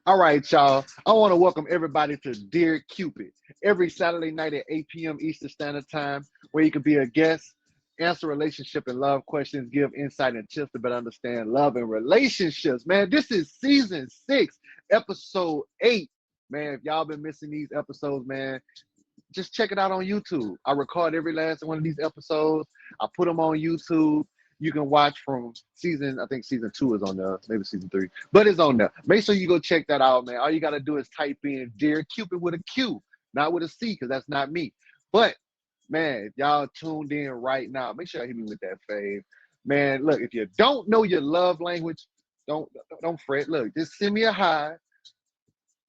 All right, y'all. I want to welcome everybody to Dear Cupid every Saturday night at 8 p.m. Eastern Standard Time, where you can be a guest, answer relationship and love questions, give insight and tips to better understand love and relationships. Man, this is season 6, episode 8. Man, if y'all been missing these episodes, man, just check it out on YouTube. I record every last one of these episodes. I put them on YouTube. You can watch from I think season 2 is on there, maybe season 3, but it's on there. Make sure you go check that out, man. All you got to do is type in Dear Cupid with a Q, not with a C, because that's not me. But, man, if y'all tuned in right now, make sure you hit me with that fave. Man, look, if you don't know your love language, don't fret. Look, just send me a hi.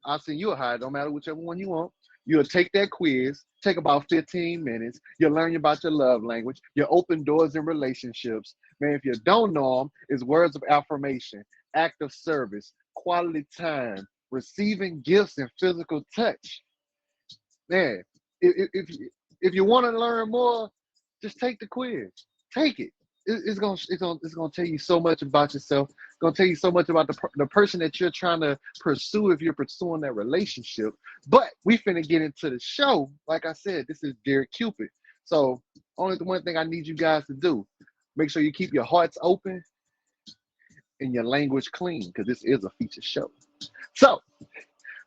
I'll send you a hi, don't matter whichever one you want. You'll take that quiz, take about 15 minutes. You'll learn about your love language, your open doors in relationships. Man, if you don't know them, it's words of affirmation, act of service, quality time, receiving gifts, and physical touch. Man, if you want to learn more, just take the quiz. Take it. It's gonna tell you so much about yourself. It's gonna tell you so much about the person that you're trying to pursue if you're pursuing that relationship. But we finna get into the show. Like I said, this is Dear Cupid. So only the one thing I need you guys to do, make sure you keep your hearts open and your language clean, because this is a feature show. So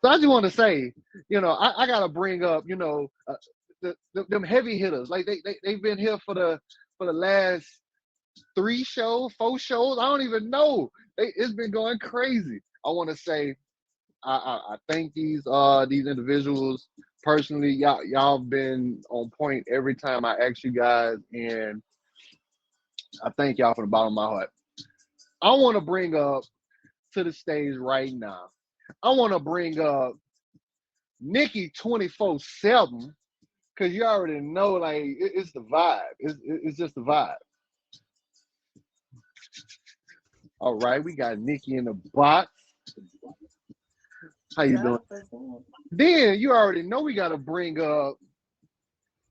I just want to say, I gotta bring up, them heavy hitters. Like they've been here for the last 3 shows, 4 shows. I don't even know. It's been going crazy. I want to say, I thank these individuals personally. Y'all been on point every time I ask you guys, and I thank y'all from the bottom of my heart. I want to bring up to the stage right now. I want to bring up Nikki 24/7, because you already know, like, it's the vibe. It's just the vibe. All right, we got Nikki in the box. How you doing? Then you already know we gotta bring up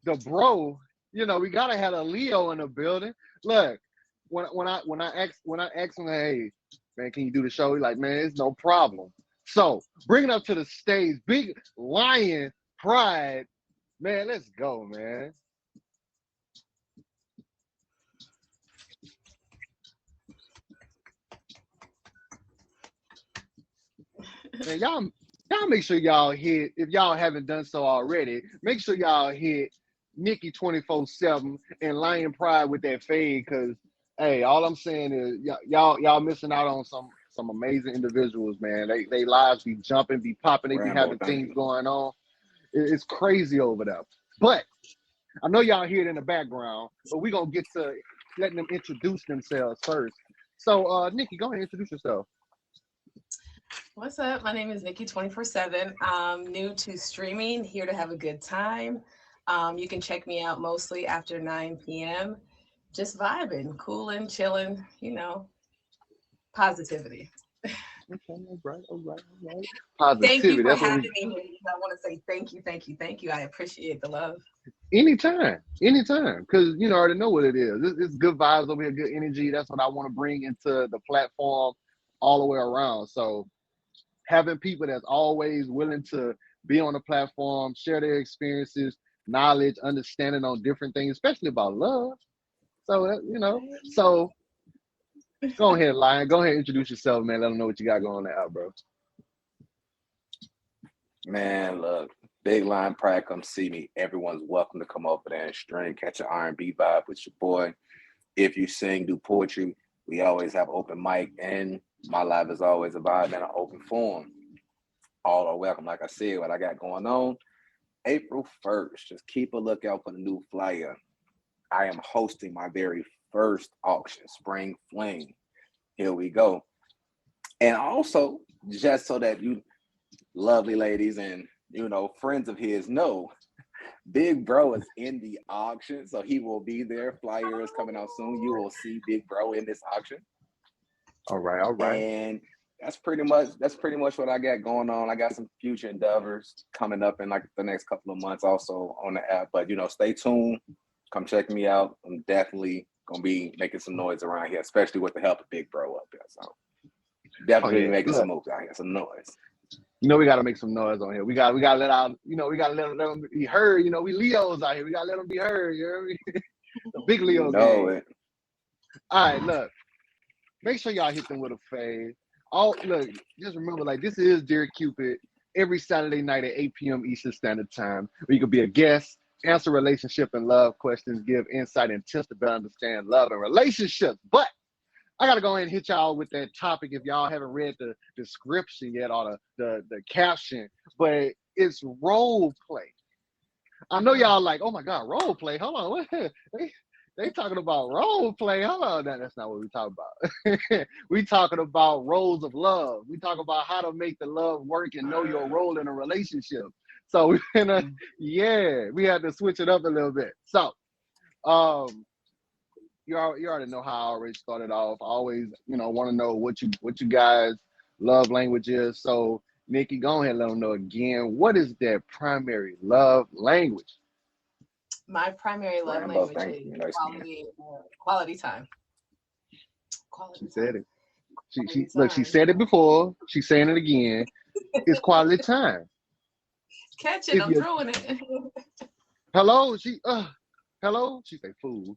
the bro. We gotta have a Leo in the building. Look, when I ask him, hey man, can you do the show? He's like, man, it's no problem. So bring it up to the stage, big lion pride, man. Let's go, man. Man, y'all make sure y'all hit, if y'all haven't done so already, make sure y'all hit Nikki 24/7 and Lion Pride with that fade, because hey, all I'm saying is y'all missing out on some amazing individuals, man. They lives be jumping, be popping, they be having things going on. It's crazy over there. But I know y'all hear it in the background, but we're gonna get to letting them introduce themselves first. So Nikki, go ahead and introduce yourself. What's up? My name is Nikki 24/7. I'm new to streaming, here to have a good time. You can check me out mostly after 9 p.m. Just vibing, cooling, chilling, positivity. Okay, all right. Thank you Positivity. for That's what having we. me. I want to say thank you. I appreciate the love. Anytime. Because you already know what it is. It's good vibes over here, good energy. That's what I want to bring into the platform all the way around. So having people that's always willing to be on the platform, share their experiences, knowledge, understanding on different things, especially about love. So so go ahead, Lion. Go ahead, and introduce yourself, man. Let them know what you got going on out, bro. Man, look, Big Line Pride, come see me. Everyone's welcome to come over there and stream, catch an R&B vibe with your boy. If you sing, do poetry, we always have open mic, and my live is always a vibe and an open forum. All are welcome. Like I said, what I got going on, April 1st, just keep a lookout for the new flyer. I am hosting my very first auction, Spring Fling. Here we go. And also, just so that you lovely ladies and friends of his know, Big Bro is in the auction, so he will be there. Flyer is coming out soon. You will see Big Bro in this auction. All right. And that's pretty much what I got going on. I got some future endeavors coming up in like the next couple of months also on the app. But stay tuned. Come check me out. I'm definitely gonna be making some noise around here, especially with the help of Big Bro up there. So definitely making some moves out here, some noise. You know, we gotta make some noise on here. We gotta let out, we gotta let them be heard. We Leos out here. We gotta let them be heard. You know what I mean? The big You Leo know gang. it. All right, look. Make sure y'all hit them with a fade. Look, just remember, like, this is Dear Cupid every Saturday night at 8 p.m. Eastern Standard Time, where you can be a guest, answer relationship and love questions, give insight and tips to better understand love and relationships. But I gotta go ahead and hit y'all with that topic if y'all haven't read the description yet or the caption. But it's role play. I know y'all like, oh my God, role play. Hold on, what? They talking about role play. Hold on, that's not what we talking about. We talking about roles of love. We talk about how to make the love work and know your role in a relationship. So we had to switch it up a little bit. So, you already know how I already started off. I always, want to know what you guys love language is. So, Nikki, go ahead and let them know again. What is their primary love language? My primary love Rambo, language thank is you. Nice man. quality time. She said it. She Quality look. She time. said it before. She's saying it again. It's quality time. Catch it, If I'm you throwing it. hello, hello. She say fool.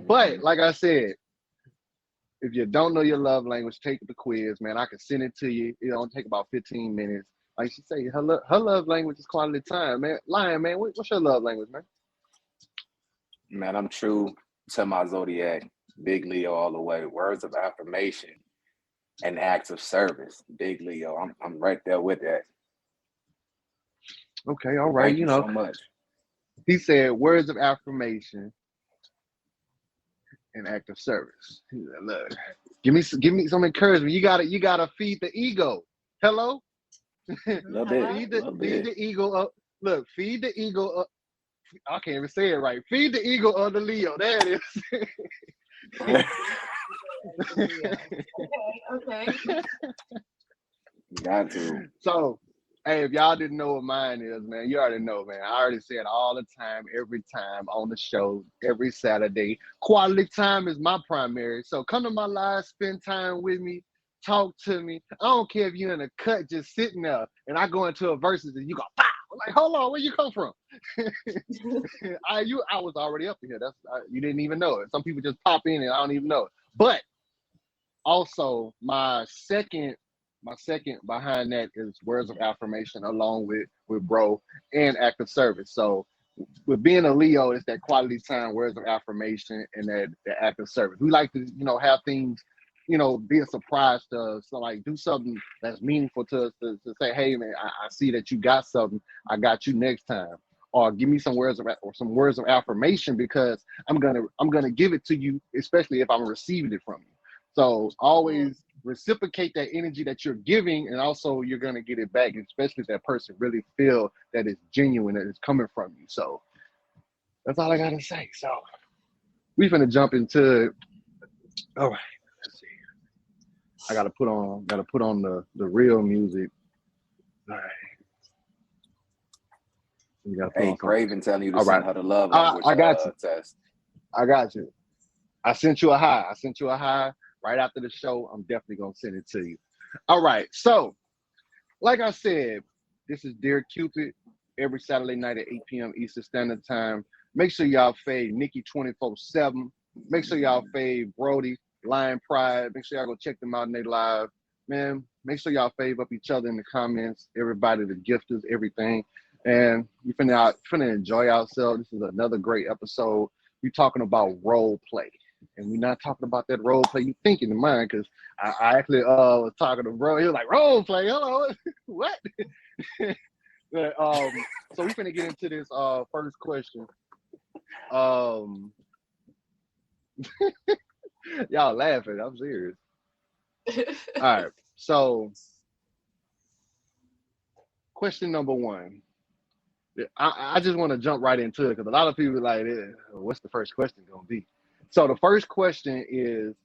But like I said, if you don't know your love language, take the quiz, man. I can send it to you. It don't take about 15 minutes. Like she say, her love language is quality time, man. Lion, man, what's your love language, man? Man, I'm true to my zodiac, big Leo all the way. Words of affirmation and acts of service, big Leo. I'm right there with that. Okay, all right. Thank you so much. He said words of affirmation and act of service. He said, look, give me some encouragement. You gotta feed the ego. Hello? Love it. Feed Love it. the ego up. Look, feed the ego up. I can't even say it right. Feed the ego of the Leo. There it is. Okay. Got to. So, hey, if y'all didn't know what mine is, man, you already know, man. I already said all the time, every time on the show, every Saturday. Quality time is my primary. So come to my live, spend time with me, talk to me. I don't care if you're in a cut just sitting there and I go into a verses and you go, pow! I'm like, hold on, where you come from? I was already up here. You didn't even know it. Some people just pop in and I don't even know it. But also my second behind that is words of affirmation along with bro and act of service. So with being a Leo, it's that quality time, words of affirmation, and that act of service. We like to, have things, be a surprise to us. So like do something that's meaningful to us to say, hey man, I see that you got something. I got you next time. Or give me some words of affirmation because I'm gonna give it to you, especially if I'm receiving it from you. So always reciprocate that energy that you're giving, and also you're gonna get it back, especially if that person really feel that it's genuine, that it's coming from you. So that's all I gotta say. So we finna jump into it. All right, let's see. I gotta put on the real music. All right. Hey, Craven telling you to all send right. her the love language I got you. test. I got you. I sent you a high right after the show. I'm definitely gonna send it to you. All right. So, like I said, this is Dear Cupid every Saturday night at 8 p.m. Eastern Standard Time. Make sure y'all fade Nikki 24/7. Make sure y'all fade Brody, Lion Pride. Make sure y'all go check them out in their live. Man, make sure y'all fave up each other in the comments. Everybody, the gifters, everything. And we finna enjoy ourselves. This is another great episode. We're talking about role play. And we're not talking about that role play you think in the mind, because I actually was talking to bro. He was like, role play? Hello, what? But, so we're finna get into this first question. Y'all laughing. I'm serious. All right. So question number one. I just want to jump right into it because a lot of people are like, what's the first question gonna be? So the first question is,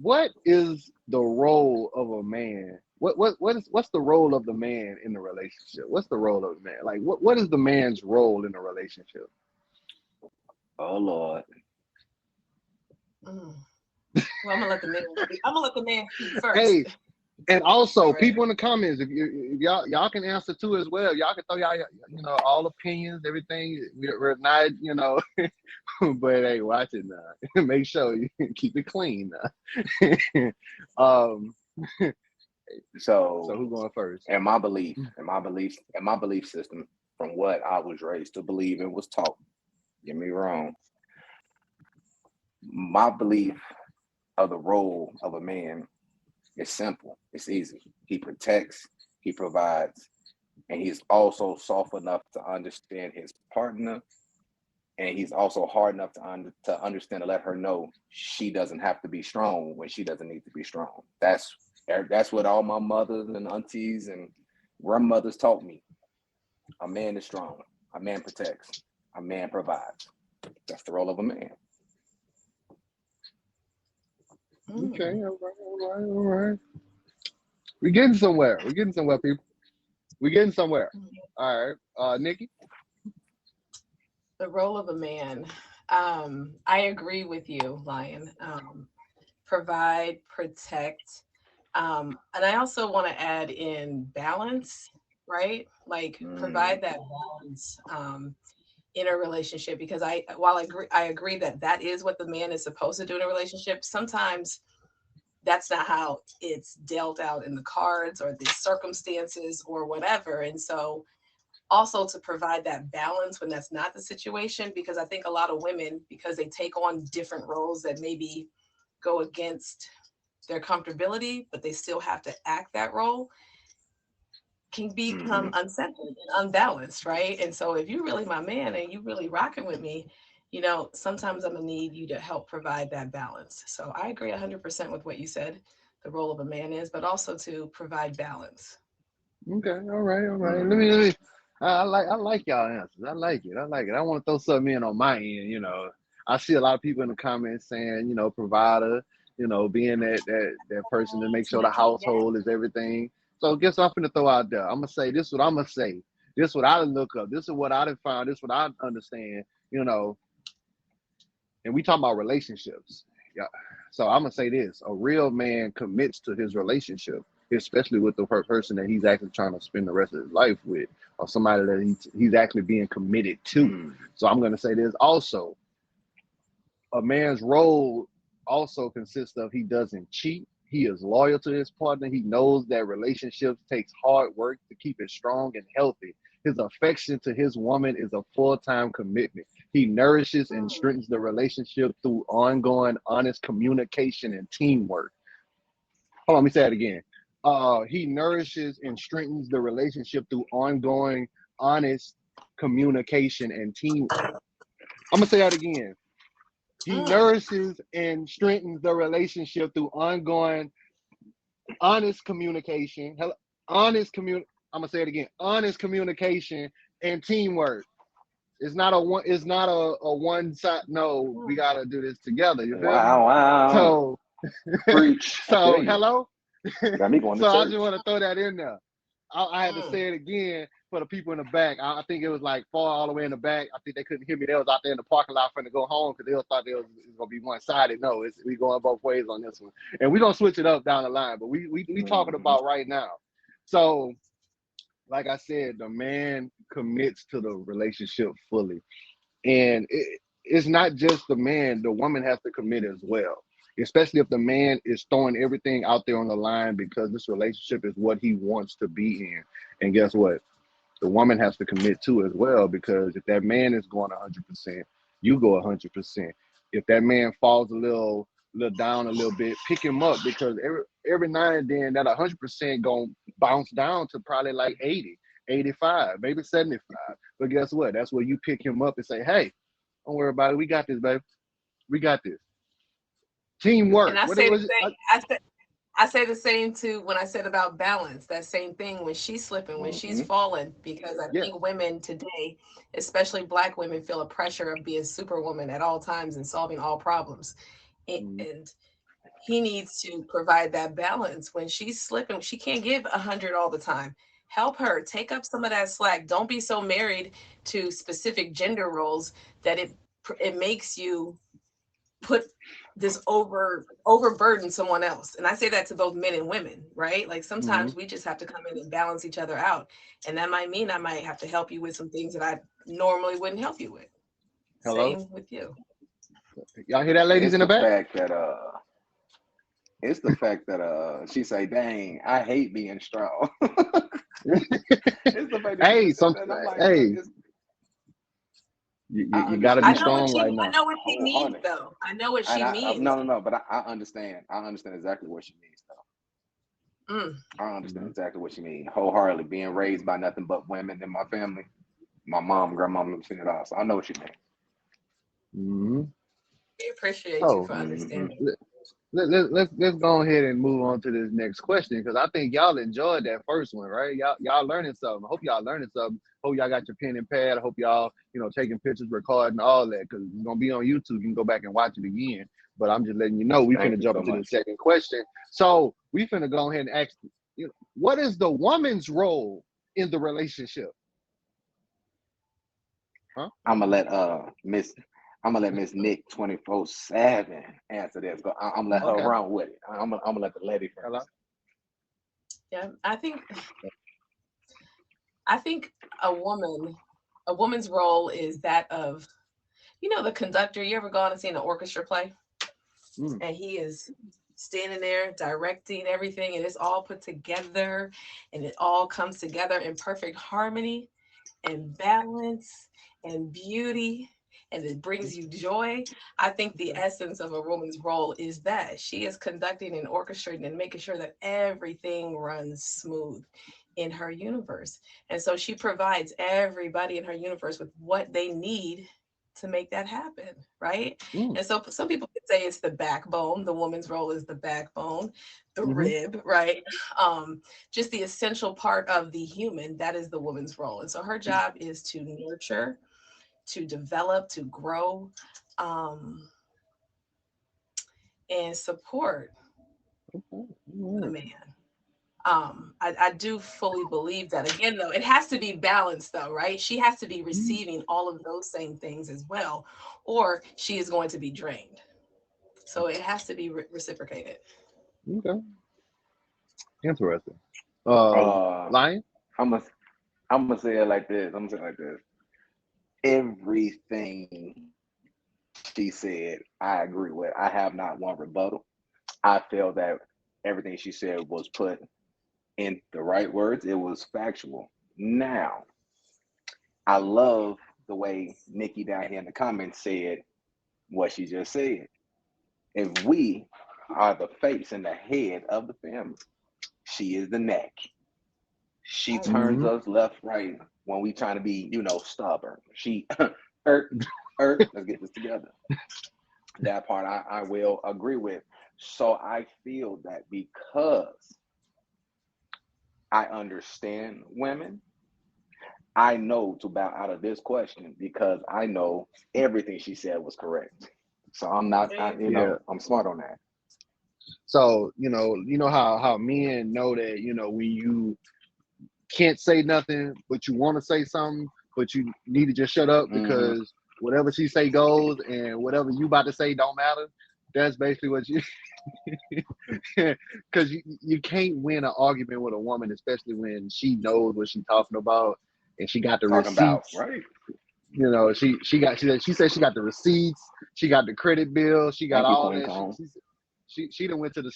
what is the role of a man? What's the role of the man in the relationship? What's the role of the man? Like what is the man's role in the relationship? Oh Lord. Well, I'm gonna let the man speak first. Hey, And also, All right. people in the comments, if y'all can answer too as well. Y'all can throw y'all, all opinions, everything. We're not, but hey, watch it now. Make sure you keep it clean now. um, so So, who going first? in my belief system, from what I was raised to believe and was taught, get me wrong, my belief of the role of a man is simple. It's easy. He protects, he provides, and he's also soft enough to understand his partner, and he's also hard enough to understand and let her know she doesn't have to be strong when she doesn't need to be strong. That's what all my mothers and aunties and grandmothers taught me. A man is strong. A man protects. A man provides. That's the role of a man. Okay, all right. We're getting somewhere. We're getting somewhere, people. We're getting somewhere. All right, Nikki. The role of a man. I agree with you, Lion. Provide, protect. And I also want to add in balance, right? Like provide that balance in a relationship, because while I agree that that is what the man is supposed to do in a relationship, sometimes that's not how it's dealt out in the cards or the circumstances or whatever. And so also to provide that balance when that's not the situation, because I think a lot of women, because they take on different roles that maybe go against their comfortability, but they still have to act that role, can become unsettled and unbalanced, right? And so if you're really my man and you really rocking with me, sometimes I'm gonna need you to help provide that balance. So I agree 100% with what you said, the role of a man is, but also to provide balance. Okay, all right, all right. Let me. I like y'all answers. I like it. I like it. I want to throw something in on my end. I see a lot of people in the comments saying, provider, being that person to make Yes, sure the Nikki, yes. household is everything. So guess what I'm gonna throw out there? I'm gonna say this. What I'm gonna say. This what I look up. This is what I done found. This what I understand. You know, and we talking about relationships. Yeah. So I'm gonna say this: a real man commits to his relationship, especially with the person that he's actually trying to spend the rest of his life with, or somebody that he's actually being committed to. So I'm gonna say this also: a man's role also consists of he doesn't cheat. He is loyal to his partner. He knows that relationships takes hard work to keep it strong and healthy. His affection to his woman is a full-time commitment. He nourishes and strengthens the relationship through ongoing, honest communication and teamwork. Hold on, let me say that again. He nourishes and strengthens the relationship through ongoing, honest communication and teamwork. I'm gonna say that again. He nourishes and strengthens the relationship through ongoing, honest communication. Honest commun. I'm gonna say it again. Honest communication and teamwork. It's not a one. It's not a one side. No, we gotta do this together. You feel me? Wow, wow. So, Preach. I tell so you. hello. Got me going to So I church. just want to throw that in there. I had to say it again for the people in the back. I think it was like far all the way in the back. I think they couldn't hear me. They was out there in the parking lot trying to go home because they thought it was gonna be one sided. No, we going both ways on this one, and we're gonna switch it up down the line. But we talking about right now. So, like I said, the man commits to the relationship fully, and it's not just the man. The woman has to commit as well, especially if the man is throwing everything out there on the line because this relationship is what he wants to be in. And guess what? The woman has to commit to as well, because if that man is going 100%, you go 100%. If that man falls a little down a little bit, pick him up, because every now and then that 100% gonna bounce down to probably like 80, 85, maybe 75. But guess what? That's where you pick him up and say, hey, don't worry about it. We got this, baby. We got this. And Teamwork. I What it say the was? same. I say the same too when I said about balance. That same thing when she's slipping, when she's falling, because I Yeah. think women today, especially Black women, feel a pressure of being superwoman at all times and solving all problems. And he needs to provide that balance. When she's slipping, she can't give 100 all the time. Help her, take up some of that slack. Don't be so married to specific gender roles that it makes you put overburden someone else. And I say that to both men and women, right? Like sometimes we just have to come in and balance each other out. And that might mean I might have to help you with some things that I normally wouldn't help you with. Hello? Same with you. Y'all hear that, ladies in the back? It's the fact that she say, "Dang, I hate being strong." It's the fact that Hey, she said that. I'm like, hey, look, you gotta be strong right now. I know what she means wholehearted. though. I know what she And means. no, but I understand. I understand exactly what she means, though. I understand exactly what she means. Wholeheartedly, being raised by nothing but women in my family. My mom, grandmom, and seen it all. So I know what she means. We appreciate you So for understanding. let's go ahead and move on to this next question, because I think y'all enjoyed that first one, right? Y'all learning something. I hope y'all learning something. Hope y'all got your pen and pad. I hope y'all, taking pictures, recording, all that, because it's gonna be on YouTube. You can go back and watch it again. But I'm just letting you know we Thank finna you jump so into the much. second question. So we finna go ahead and ask, what is the woman's role in the relationship? Huh? I'm gonna let Miss Nick 24/7 answer this. I'm gonna let her run with it. I'm gonna let the lady first. Hello? Yeah, I think a woman's role is that of, the conductor. You ever gone and seen an orchestra play? And he is standing there directing everything, and it's all put together, and it all comes together in perfect harmony and balance and beauty, and it brings you joy. I think the essence of a woman's role is that she is conducting and orchestrating and making sure that everything runs smooth in her universe. And so she provides everybody in her universe with what they need to make that happen, right? And so some people could say it's the backbone. The woman's role is the backbone, the rib, right? Just the essential part of the human. That is the woman's role. And so her job is to nurture, to develop, to grow, and support the man. I do fully believe that. Again, though, it has to be balanced, though, right? She has to be receiving all of those same things as well, or she is going to be drained. So it has to be reciprocated. Okay. Interesting. Lion? I'm gonna say it like this. Everything she said, I agree with. I have not one rebuttal. I feel that everything she said was put in the right words. It was factual. Now, I love the way Nikki down here in the comments said what she just said. If we are the face and the head of the family, she is the neck. She turns us left, right when we trying to be, stubborn. She, let's get this together. That part I will agree with. So I feel that because I understand women, I know to bow out of this question because I know everything she said was correct. So I'm not, I'm smart on that. So, how men know that, when you can't say nothing, but you want to say something, but you need to just shut up because whatever she say goes and whatever you about to say don't matter. That's basically what you, because you can't win an argument with a woman, especially when she knows what she's talking about and she got the receipts. Right. She said she got the receipts, she got the credit bill, she got all that. She done went to the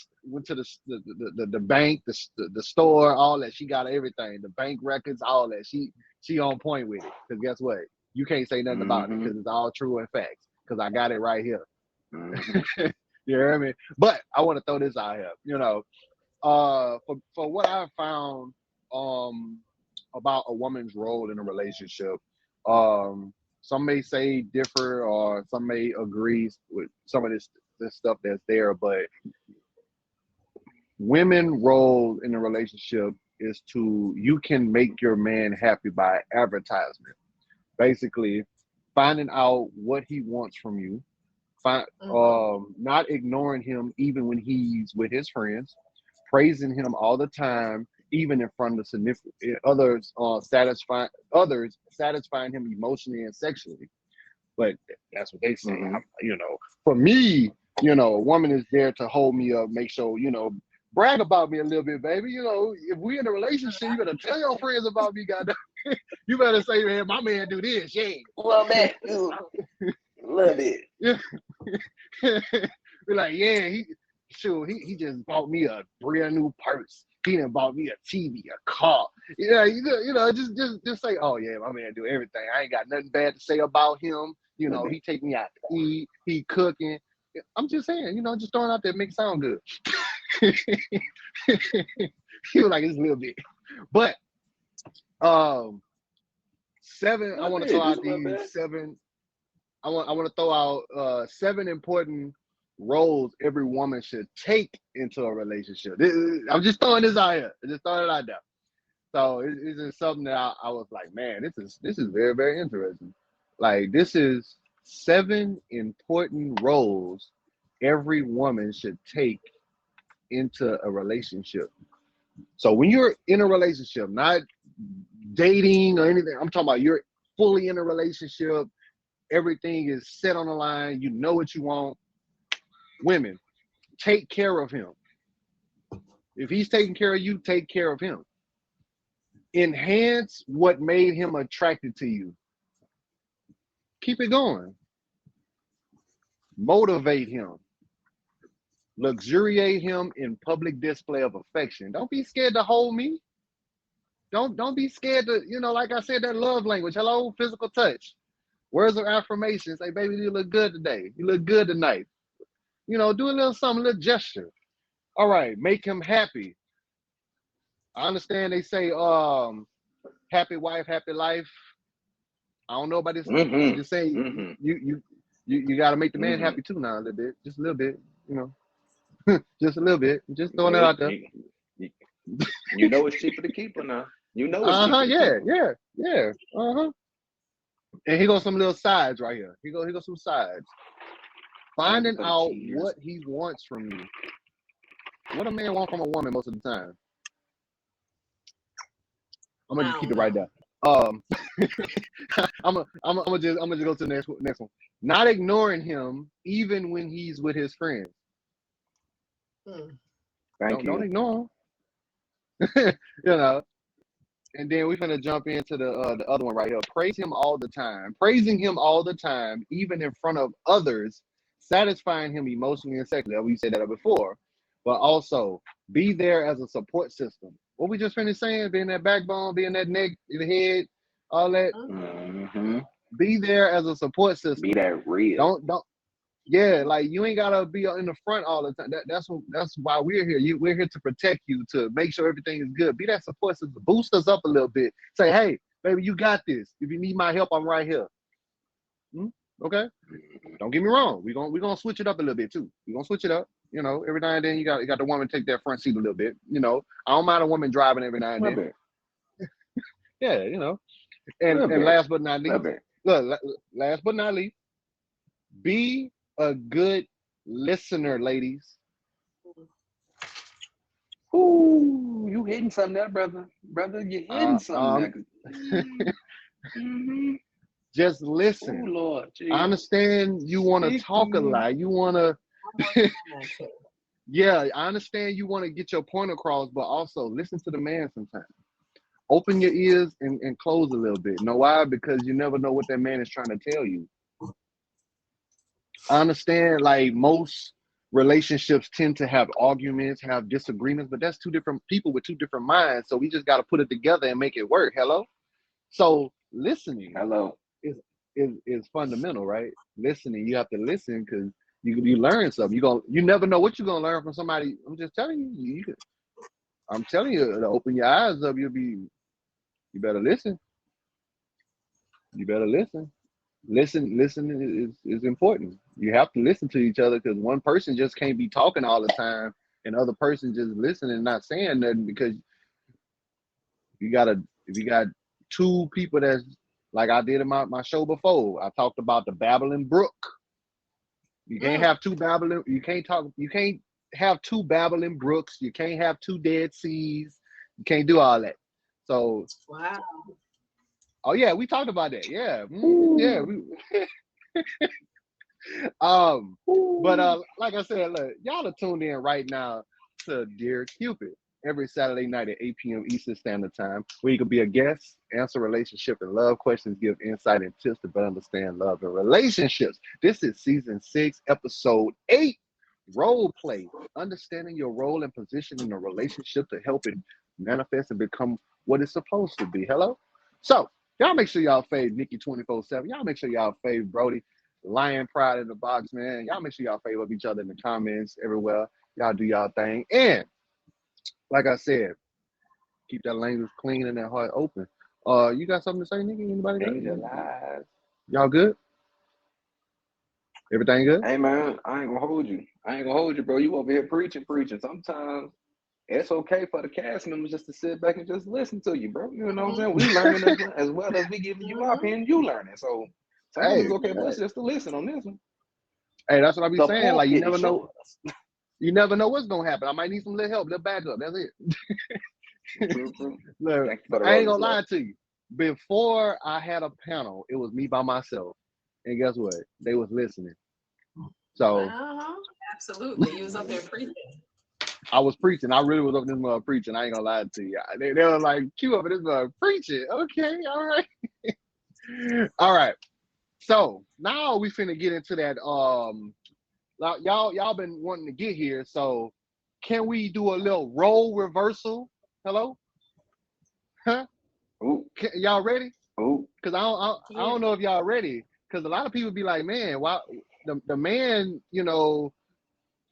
bank, the store, all that. She got everything, the bank records, all that. She on point with it. Because guess what? You can't say nothing about it because it's all true and facts. Because I got it right here. You hear me? But I want to throw this out here. For what I found about a woman's role in a relationship, some may say differ or some may agree with some of this stuff that's there, but women role in a relationship is you can make your man happy by advertisement, basically finding out what he wants from you, not ignoring him even when he's with his friends, praising him all the time, even in front of significant others, satisfying him emotionally and sexually. But that's what they say. For me, You know, a woman is there to hold me up, make sure, brag about me a little bit, baby. You know, if we in a relationship, you better tell your friends about me, goddamn. You better say, man, my man do this, yeah. A little bit. A little bit. Yeah. Be like, yeah, he just bought me a brand new purse. He done bought me a TV, a car. Yeah, just say, oh yeah, my man do everything. I ain't got nothing bad to say about him. You know, he take me out to eat, he cooking. I'm just saying, just throwing out there make it sound good. He was like, it's a little bit. But 7, I want to throw out these 7. I want to throw out 7 important roles every woman should take into a relationship. I'm just throwing this out here. Just throwing it out there. So it's just something that I was like, man, this is very, very interesting. Like, this is 7 important roles every woman should take into a relationship. So when you're in a relationship, not dating or anything, I'm talking about you're fully in a relationship, everything is set on the line, you know what you want. Women, take care of him. If he's taking care of you, take care of him. Enhance what made him attracted to you. Keep it going. Motivate him. Luxuriate him in public display of affection. Don't be scared to hold me. Don't be scared to, like I said, that love language. Hello, physical touch. Words of affirmation. Say, baby, you look good today. You look good tonight. Do a little something, a little gesture. All right, make him happy. I understand they say, happy wife, happy life. I don't know about this. I'm just saying, you got to make the man happy too now a little bit, just a little bit, just a little bit. Just throwing it out there. You know it's cheaper to keep her now. You know it's cheaper. Yeah. And he goes some little sides right here. He goes some sides. Finding out what he wants from you. What a man want from a woman most of the time. I'm gonna just keep it right there. I'm gonna just go to the next one. Not ignoring him even when he's with his friends. Don't ignore him. And then we're gonna jump into the other one right here. Praise him all the time. Praising him all the time, even in front of others, satisfying him emotionally and sexually. We said that before. But also be there as a support system. What we just finished saying, being that backbone, being that neck, the head, all that. Be there as a support system. Be that real. Don't. Yeah, like you ain't gotta be in the front all the time. That's why we're here. We're here to protect you, to make sure everything is good. Be that support system. Boost us up a little bit. Say, hey, baby, you got this. If you need my help, I'm right here. Okay. Don't get me wrong. We're gonna switch it up a little bit too. We're gonna switch it up. Every now and then you got the woman take that front seat a little bit. I don't mind a woman driving every now and then. Yeah, And last but not least, last but not least, be a good listener, ladies. Ooh, you hitting something there, brother. Brother, you hitting something there. Just listen. Ooh, Lord, I understand you want to talk a lot. You want to, yeah, I understand you want to get your point across, but also listen to the man sometimes. Open your ears and close a little bit. Know why? Because you never know what that man is trying to tell you. I understand, like, most relationships tend to have arguments, have disagreements, but that's two different people with two different minds. So we just got to put it together and make it work. Hello? So listening is fundamental, right? Listening, you have to listen because you learn something. You never know what you're gonna learn from somebody. I'm just telling you. I'm telling you to open your eyes up. You better listen. You better listen. Listen is important. You have to listen to each other because one person just can't be talking all the time and other person just listening and not saying nothing, because if you got two people that's like I did in my show before, I talked about the babbling brook. You can't have two babbling, you can't have two babbling brooks, you can't have two dead seas, you can't do all that. So wow. Oh yeah, we talked about that. Yeah. Yeah. But like I said, look, y'all are tuned in right now to Dear Cupid every Saturday night at 8 p.m. Eastern Standard Time, where you can be a guest, answer relationship and love questions, give insight and tips to better understand love and relationships. This is season 6, episode 8, role play, understanding your role and position in a relationship to help it manifest and become what it's supposed to be. Hello? So, y'all make sure y'all fave Nikki 24/7. Y'all make sure y'all fave Brody. Lion Pride in the box, man. Y'all make sure y'all favor each other in the comments everywhere. Y'all do y'all thing. And like I said, keep that language clean and that heart open. You got something to say, Nikki? Anybody got Angel anything? eyes. Y'all good? Everything good? Hey man, I ain't gonna hold you. I ain't gonna hold you, bro. You over here preaching. Sometimes it's okay for the cast members just to sit back and just listen to you, bro. You know what I'm saying? We learning as well as we giving you our opinion. You learning. So sometimes Hey, it's okay for us just to listen on this one. hey, that's what I be The saying. Like you pulpit never is know. yours. You never know what's gonna happen. I might need some little help, little backup. That's it. True. Look, Thank you for the I ain't roses, gonna lie love. to you. Before I had a panel, it was me by myself, and guess what? They was listening. So Absolutely. You was up there preaching. I was preaching. I really was up this mother preaching. I ain't gonna lie to you. They were like, "Q up in this mother preaching." Okay, all right, all right. So now we finna get into that. Like, y'all been wanting to get here. So can we do a little role reversal? Hello, huh? Ooh, Y'all ready? ooh. Because I don't know if y'all ready. Because a lot of people be like, man, why the man,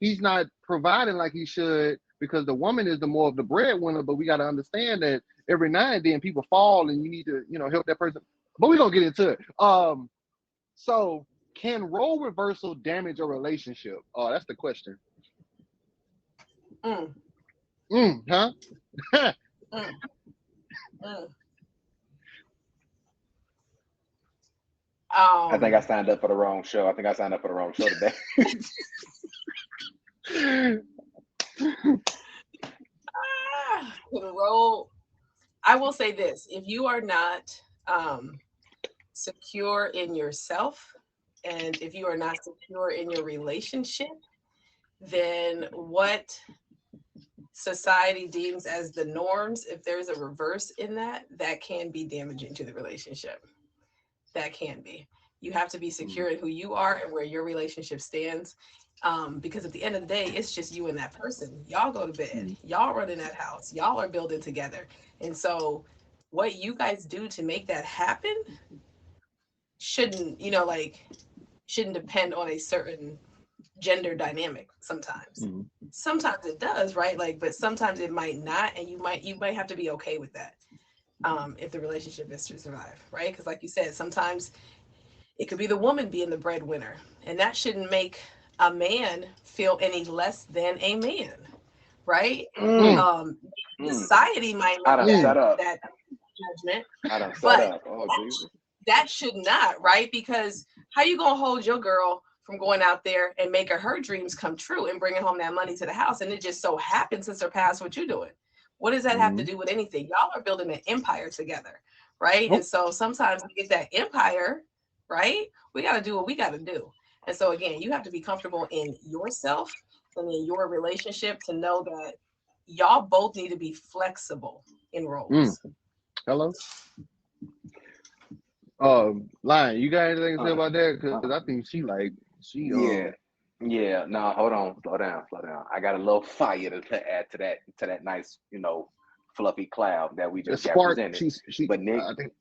he's not providing like he should because the woman is the more of the breadwinner. But we got to understand that every now and then people fall, and you need to, help that person. But we're gonna get into it. So can role reversal damage a relationship? Oh, that's the question. Mm, Huh? mm, mm. I think I signed up for the wrong show. I think I signed up for the wrong show today. The role. I will say this: if you are not secure in yourself, and if you are not secure in your relationship, then what society deems as the norms, if there's a reverse in that, that can be damaging to the relationship. That can be. You have to be secure in who you are and where your relationship stands. Because at the end of the day, it's just you and that person. Y'all go to bed. Y'all run in that house. Y'all are building together. And so what you guys do to make that happen shouldn't, shouldn't depend on a certain gender dynamic sometimes. Sometimes it does, right? But sometimes it might not, and you might have to be okay with that. If the relationship is to survive, right? Because like you said, sometimes it could be the woman being the breadwinner, and that shouldn't make a man feel any less than a man, right? Society might I make done set up. that judgment, I done set but up. Oh, Jesus. that should not, right? Because how you gonna hold your girl from going out there and making her dreams come true and bringing home that money to the house, and it just so happens to surpass what you're doing? What does that have to do with anything? Y'all are building an empire together, right? And so sometimes to get that empire, right, we got to do what we got to do. And so again, you have to be comfortable in yourself and in your relationship to know that y'all both need to be flexible in roles. Hello. Lion, you got anything to say about that? Because I think Yeah. No, hold on. Slow down. I got a little fire to add to that nice, fluffy cloud that we just got spark. presented. She But Nick, I think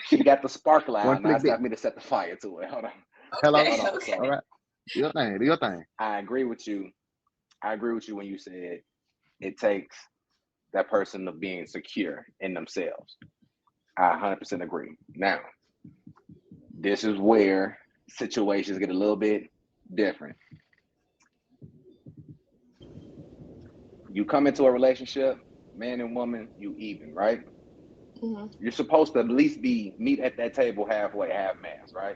she got the sparkle out. one Now flick it's bit. time me to set the fire to it. Hold on. Hello. Okay. All right. Do your thing. I agree with you. When you said it takes that person of being secure in themselves. I 100% agree. Now, this is where situations get a little bit different. You come into a relationship, man and woman, you even, right? You're supposed to at least meet at that table halfway, half mass, right?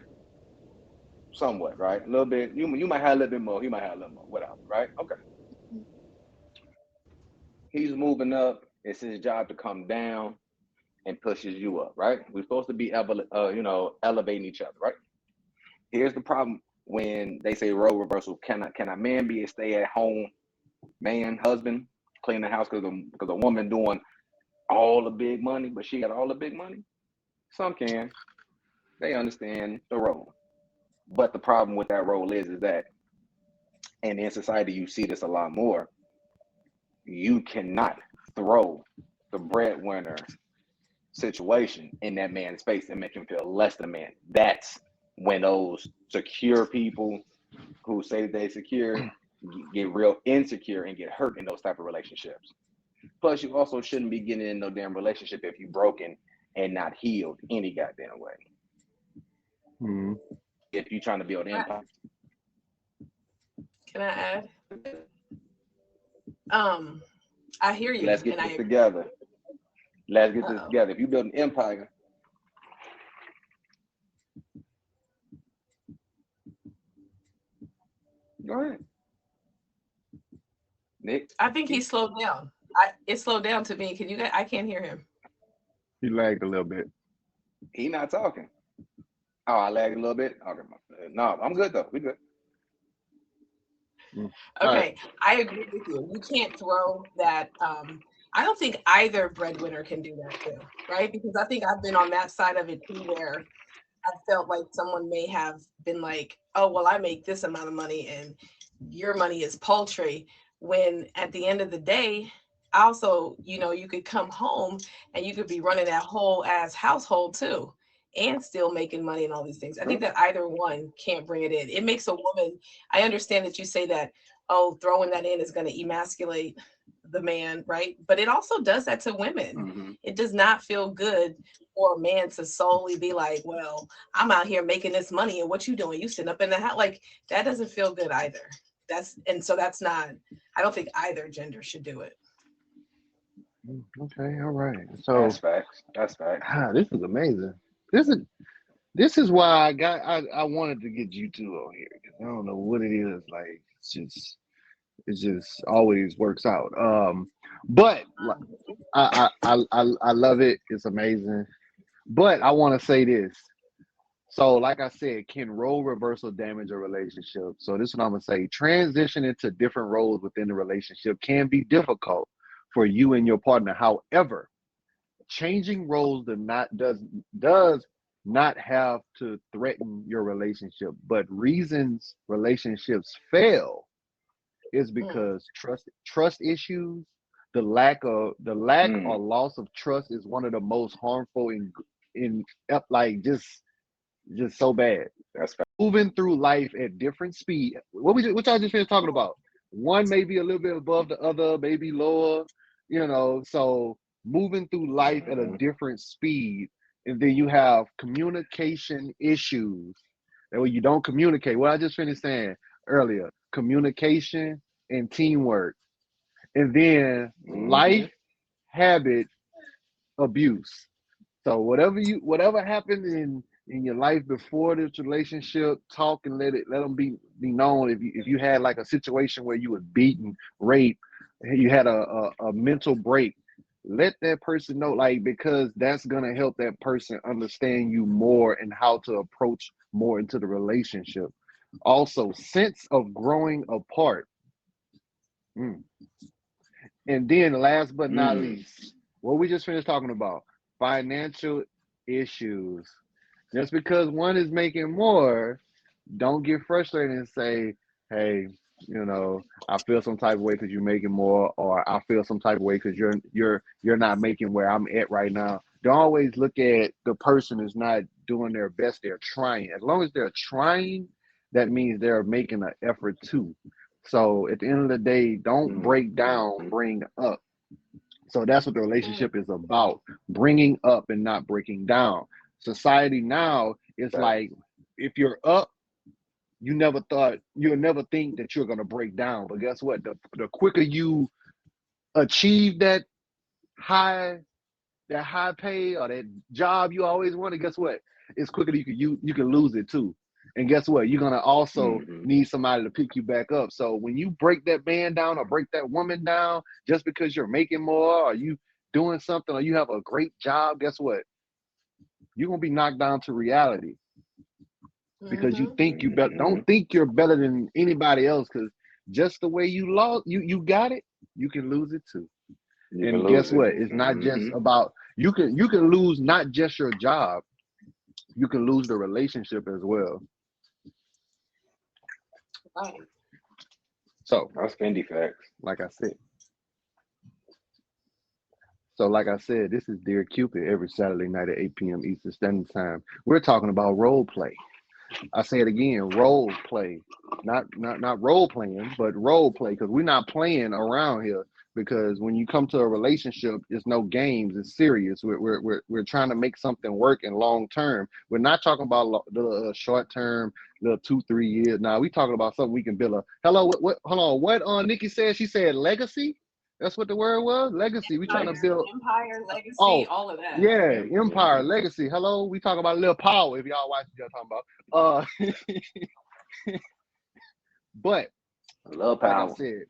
Somewhat, right? A little bit. You might have a little bit more. He might have a little more. Whatever, right? Okay. He's moving up. It's his job to come down and pushes you up, right? We're supposed to be elevating each other, right? Here's the problem when they say role reversal. Can a man be a stay-at-home man, husband, clean the house because a woman doing all the big money, but she got all the big money? Some can. They understand the role. But the problem with that role is that, and in society you see this a lot more, you cannot throw the breadwinner situation in that man's face and make him feel less than a man. That's when those secure people who say they secure get real insecure and get hurt in those type of relationships. Plus, you also shouldn't be getting in no damn relationship if you're broken and not healed any goddamn way. Mm-hmm. If you're trying to build empire. Can I add? I hear you. Let's get this together. Let's get this together. If you build an empire, go ahead, Nick. I think he slowed down. It slowed down to me. Can you guys? I can't hear him. He lagged a little bit. He not talking. Oh, I lagged a little bit. Okay, no, I'm good though. We good. Okay, I agree with you. You can't throw that. I don't think either breadwinner can do that too, right? Because I think I've been on that side of it too, where I felt like someone may have been like, oh, well, I make this amount of money and your money is paltry. When at the end of the day, also, you could come home and you could be running that whole ass household too and still making money and all these things. I think that either one can't bring it in. It makes a woman, I understand that you say that, oh, throwing that in is going to emasculate the man, right? But it also does that to women. Mm-hmm. It does not feel good for a man to solely be like, well, I'm out here making this money and what you doing? You sitting up in the house. Like, that doesn't feel good either. That's not, I don't think either gender should do it. Okay, all right. So that's facts. That's facts. This is amazing. This is why I wanted to get you two on here, because I don't know what it is. Like, it just always works out. But I love it. It's amazing. But I want to say this. So, like I said, can role reversal damage a relationship? So this is what I'm gonna say. Transition into different roles within the relationship can be difficult for you and your partner. However, changing roles does not have to threaten your relationship, but reasons relationships fail is because trust issues, the lack or loss of trust is one of the most harmful in like just so bad. That's fact. Moving through life at different speed. What y'all just finished talking about? One may be a little bit above the other, maybe lower, so moving through life at a different speed. And then you have communication issues. That way you don't communicate. What I just finished saying earlier, communication and teamwork. And then life habit abuse. So whatever happened in your life before this relationship, talk and let them be known. If you had like a situation where you were beaten, raped, you had a mental break, let that person know, like, because that's gonna help that person understand you more and how to approach more into the relationship. Also, sense of growing apart. And then last but not least, what we just finished talking about, financial issues. Just because one is making more, don't get frustrated and say, hey, I feel some type of way because you're making more, or I feel some type of way because you're not making where I'm at right now. Don't always look at the person who's not doing their best. They're trying. As long as they're trying, that means they're making an effort too. So at the end of the day, don't break down, bring up. So that's what the relationship is about, bringing up and not breaking down. Society now is like, if you're up, you'll never think that you're going to break down. But guess what? The quicker you achieve that high pay or that job you always wanted, guess what? It's quicker you can lose it too. And guess what? You're going to also need somebody to pick you back up. So when you break that man down or break that woman down just because you're making more or you doing something or you have a great job, guess what? You're going to be knocked down to reality. because you Mm-hmm. think you better. Mhm. Don't think you're better than anybody else, because just the way you lost, you got it, you can lose it too. You can And lose guess it. what? It's not just Hmm. about you can lose not just your job, you can lose the relationship as well. Right. So, That's Fendi facts. like I said, like I said, this is Dear Cupid every Saturday night at 8 p.m. Eastern Standard Time. We're talking about role play. I say it again, role play, not role playing, but role play, because we're not playing around here. Because when you come to a relationship, it's no games; it's serious. We're trying to make something work in long term. We're not talking about the short term, the 2 3 years. Now we talking about something we can build a. Hello, what? Hold on, what? Nikki said. She said legacy. That's what the word was. Legacy. We trying to build. Empire, legacy, Oh, all of that. yeah, empire, Hmm. legacy. Hello, we talk about a little power. If y'all watch what y'all talking about. But Love like I power. said,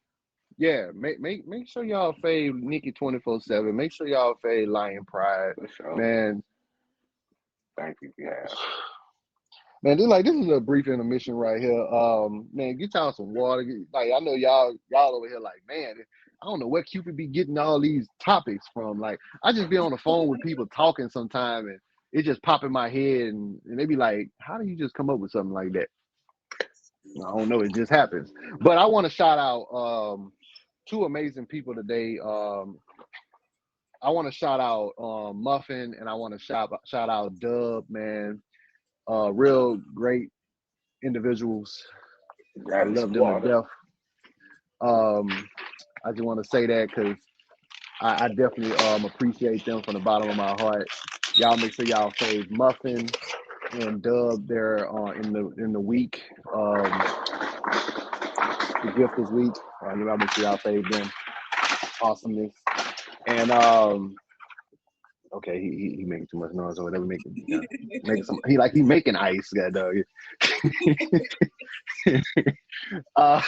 yeah, make sure y'all fade Nikki 24/7. Make sure y'all fade Lion Pride, For sure. man. Thank you. Yeah. Man, this is a brief intermission right here. Man, get y'all some water. Like I know y'all over here like, man, I don't know where Cupid be getting all these topics from. Like I just be on the phone with people talking sometime, and it just pop in my head, and they be like, how do you just come up with something like that? I don't know, it just happens. But I want to shout out two amazing people today. I want to shout out Muffin, and I want to shout out Dub, man. Real great individuals. I Grab me love some them to water. death. Um, I just want to say that because I definitely appreciate them from the bottom of my heart. Y'all make sure y'all fave Muffin and Dub there in the week, the gift this week. Y'all make sure y'all fave them. Awesomeness. And okay, he making too much noise or whatever. Making some. He making ice, god dog. uh,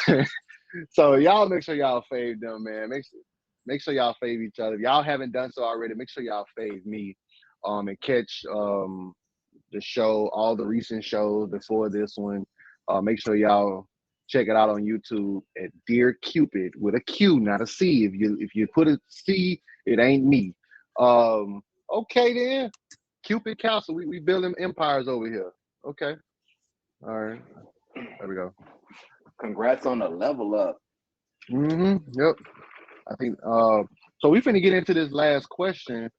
so y'all make sure y'all fave them, man. Make sure y'all fave each other. If y'all haven't done so already, make sure y'all fave me. And catch the show, all the recent shows before this one. Make sure y'all check it out on YouTube at Dear Cupid with a Q, not a C. If you put a C, it ain't me. Um, okay then. Cupid Castle. We building empires over here. Okay. All right. There we go. Congrats on the level up. Yep. I think so we finna get into this last question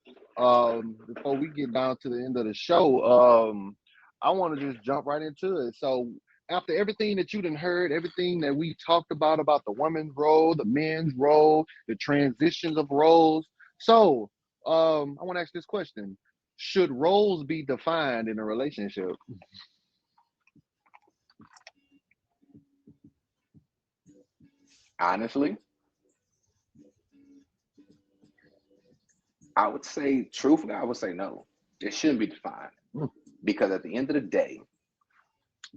before we get down to the end of the show. I want to just jump right into it. So after everything that you done heard, everything that we talked about the woman's role, the men's role, the transitions of roles. So I want to ask this question. Should roles be defined in a relationship? Honestly, I would say, truthfully, I would say no. It shouldn't be defined Mm, because at the end of the day,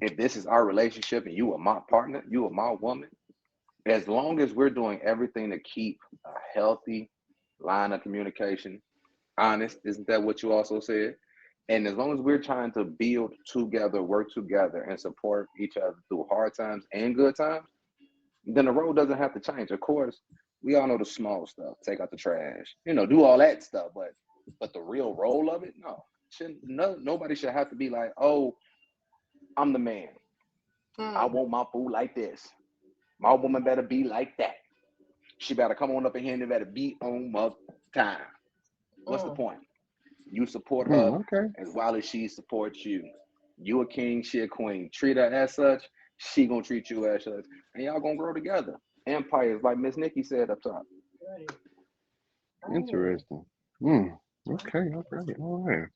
if this is our relationship and you are my partner, you are my woman, as long as we're doing everything to keep a healthy line of communication, honest, isn't that what you also said? And as long as we're trying to build together, work together, and support each other through hard times and good times, then the road doesn't have to change. Of course, we all know the small stuff, take out the trash, do all that stuff, but the real role of it, no. Shouldn't no nobody should have to be like, oh, I'm the man. I Hmm. want my food like this. My woman better be like that. She better come on up in here and it better be on my time. What's the Mm. point? You support her okay. as well as she supports you. You a king, she a queen. Treat her as such, she gonna treat you as such. And y'all gonna grow together. Empires, like Miss Nikki said up top. Right. Right. Interesting. Okay. All right.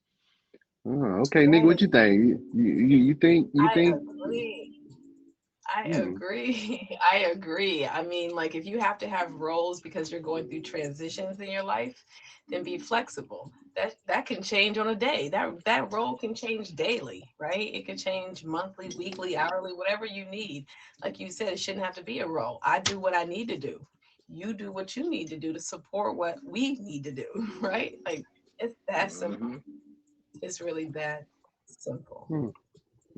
All right. Okay, nigga, what Right. you think? You think? I agree. I Hmm, agree. I agree. I mean, like, if you have to have roles because you're going through transitions in your life, then be flexible. That can change on a day. That role can change daily, right? It can change monthly, weekly, hourly, whatever you need. Like you said, it shouldn't have to be a role. I do what I need to do. You do what you need to do to support what we need to do, right? Like it's that simple. Hmm. It's really that simple. hmm.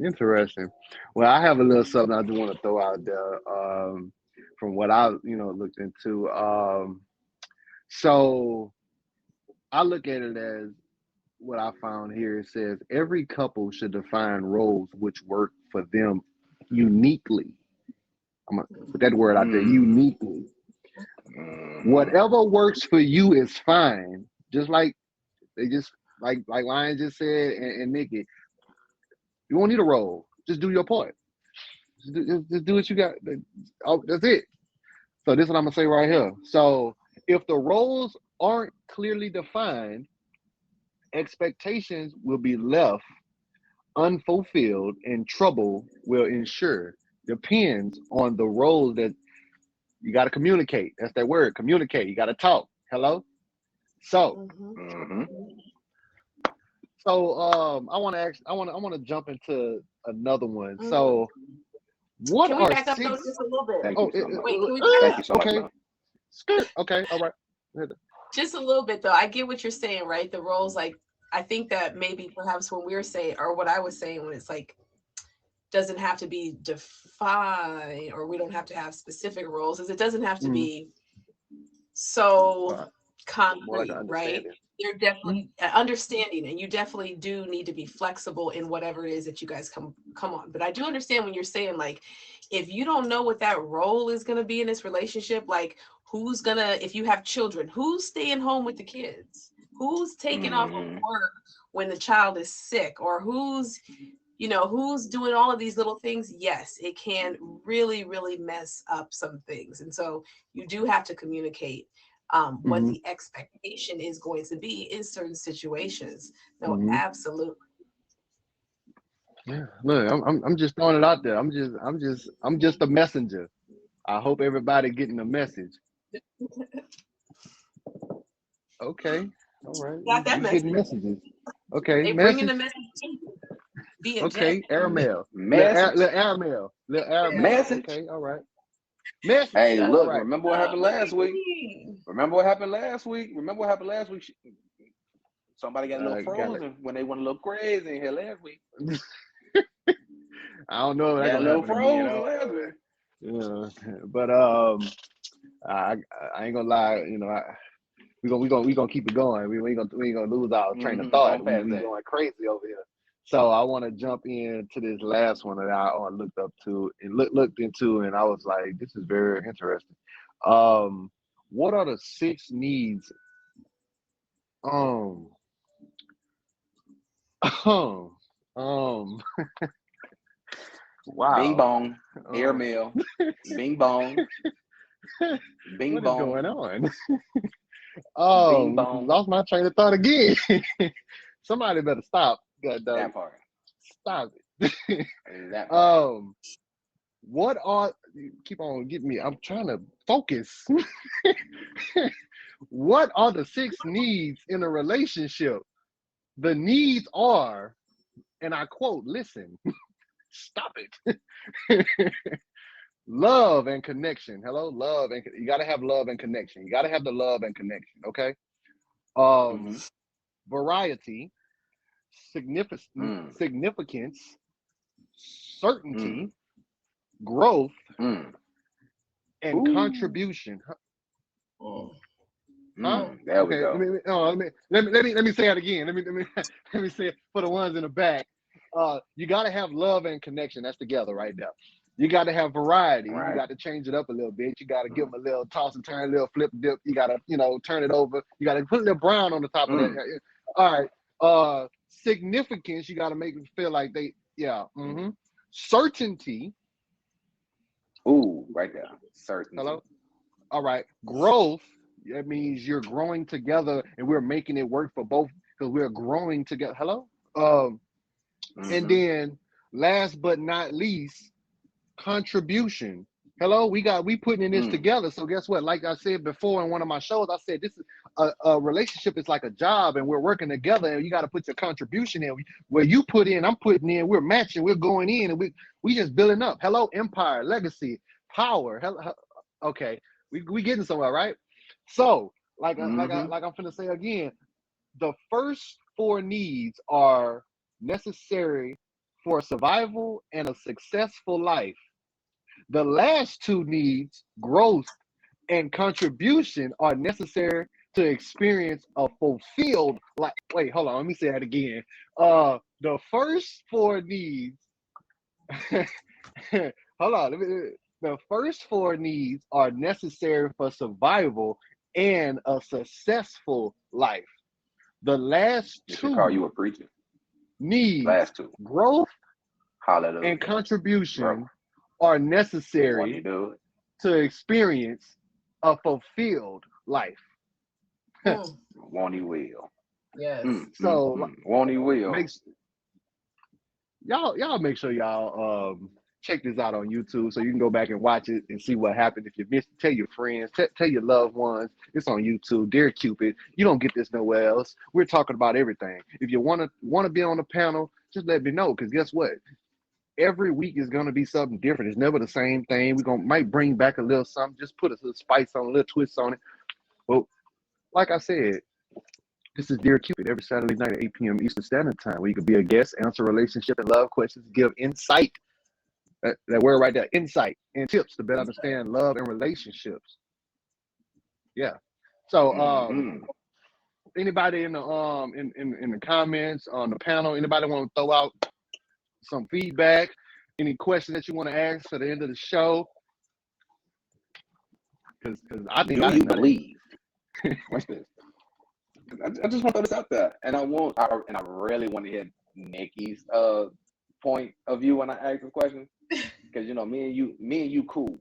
Interesting. Well, I have a little something I do want to throw out there. From what I looked into. So I look at it as what I found here. It says every couple should define roles which work for them uniquely. I'm gonna put that word out there, Mm. uniquely. Mhm. Whatever works for you is fine. Just like they just like Lion just said and Nikki, you won't need a role. Just do your part. Just do what you got. Oh, that's it. So this is what I'm gonna say right here. So if the roles aren't clearly defined, expectations will be left unfulfilled and trouble will ensure. Depends on the roles that you got to communicate. That's that word, communicate. You got to talk. Hello. So, Mhm. Mhm. I want to jump into another one. Mhm. So, what Can we are back up though six? just a little bit? Thank Oh, you so much. Wait, can we back Thank up you so much, okay. man. Skirt. Okay. All right. just a little bit though? I get what you're saying, right? The roles, like, I think that maybe perhaps when we're saying, or what I was saying, when it's like doesn't have to be defined, or we don't have to have specific roles, is it doesn't have to Mm, be so more like an concrete, right? understanding. You're Mm, definitely understanding, and you definitely do need to be flexible in whatever it is that you guys come on. But I do understand when you're saying, like, if you don't know what that role is going to be in this relationship, like who's gonna, if you have children, who's staying home with the kids, who's taking off of Mhm. work when the child is sick, or who's doing all of these little things. Yes, it can really, really mess up some things. And so you do have to communicate what mm, the expectation is going to be in certain situations. No, mm. absolutely. Yeah. Look, I'm just throwing it out there. I'm just a messenger. I hope everybody getting the message. Okay. All right. Got that We getting message. messages. Okay. They bringing Message. the message to you, being Jen. Okay. Airmail. Message. Little airmail. Little airmail. Message. Okay. All right. Message. Hey, Shut All look, right. remember what up. happened Look at last week? me. Remember what happened last week? Remember what happened last week? Somebody got a little Got frozen when they went a little crazy in here last week. it. I don't know if that's Got a gonna little happen again. I frozen don't last know week. that. Yeah. But I I ain't gonna lie. We gonna keep it going. We ain't gonna lose our train of Going thought. We past we that. going crazy over here. So I want to jump into this last one that I looked up to and looked into, and I was like, this is very interesting. Um, what are the six needs? Um, um, Bing wow. bong. Um, Airmail. Bing bong. Bing what is bong. going on? Bing bong. Lost my train of thought again. Somebody better stop. God dog, That part. stop it. That part. um, what are keep on getting me? I'm trying to focus. What are the six needs in a relationship? The needs are, and I quote, listen, stop it. Love and connection. Hello, love and you gotta have love and connection. You gotta have the love and connection, okay? Um, Mm-hmm. variety, Mm. significance, Mm. certainty, growth, Mm. and Ooh. contribution. Mm. Huh? Mm. There we Okay. go. Let me say it again. Let me say it for the ones in the back. You got to have love and connection. That's together right there. You got to have variety. You Right. got to change it up a little bit. You got to give them a little toss and turn, a little flip dip. You got to turn it over. You got to put a little brown on the top of that. Mm. All right. Significance. You got to make them feel like they. Yeah. Certainty. Ooh, right there. Certainty. Hello. All right. Growth, that means you're growing together and we're making it work for both because we're growing together. Hello? And Mm-hmm. then last but not least, contribution. Hello, we putting in this Mm. together. So guess what? Like I said before in one of my shows, I said this is a relationship is like a job and we're working together and you got to put your contribution in. Where you put in, I'm putting in, we're matching, we're going in and we just building up. Hello, empire, legacy, power. Hello, okay. We getting somewhere, right? So, Mm-hmm. like I'm finna say again, the first four needs are necessary for survival and a successful life. The last two needs, growth and contribution, are necessary to experience a fulfilled life. Wait, hold on. Let me say that again. The first four needs, hold on. The first four needs are necessary for survival and a successful life. The last They should call two you a preacher. needs, Last two. growth Hallelujah. and contribution, Bro, are won't you necessary do it? to experience a fulfilled life. Mm, Won't he will. yes. So Won't he will. y'all make sure y'all check this out on YouTube so you can go back and watch it and see what happened. If you missed it, tell your friends, tell your loved ones. It's on YouTube. Dear Cupid, you don't get this nowhere else. We're talking about everything. If you wanna be on the panel, just let me know. Because guess what? Every week is gonna be something different. It's never the same thing. Might bring back a little something. Just put a little spice on, a little twist on it. Well, like I said, this is Dear Cupid every Saturday night at 8 p.m. Eastern Standard Time, where you can be a guest, answer relationship and love questions, give insight. That word right there, insight and tips to better understand love and relationships. Yeah. So anybody in the in the comments on the panel, anybody want to throw out some feedback, any questions that you want to ask for the end of the show? Because I think Do you believe? Watch this. I just want to throw this out there, and I really want to hear Nikki's point of view when I ask the question, because me and you cool,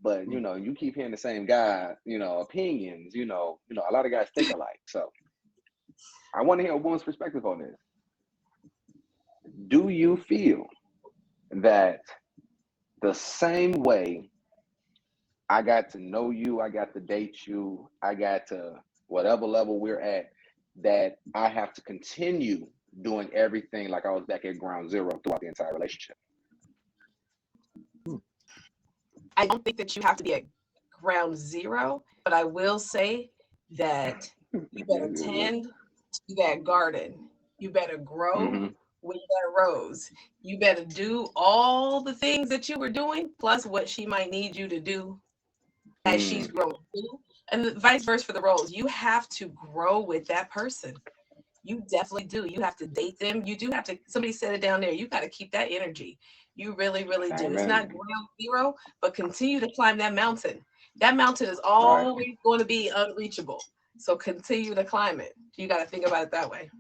but you keep hearing the same guy, opinions, a lot of guys think alike, so I want to hear a woman's perspective on this. Do you feel that the same way I got to know you, I got to date you, I got to whatever level we're at, that I have to continue doing everything like I was back at ground zero throughout the entire relationship? I don't think that you have to be at ground zero, but I will say that you better tend to that garden. You better grow with that rose. You better do all the things that you were doing, plus what she might need you to do as she's growing too. And vice versa for the rose. You have to grow with that person. You definitely do. You have to date them. You do have to, somebody said it down there, you got to keep that energy. You really, really do. Amen. It's not ground zero, but continue to climb that mountain. That mountain is always going to be unreachable. So continue to climb it. You got to think about it that way.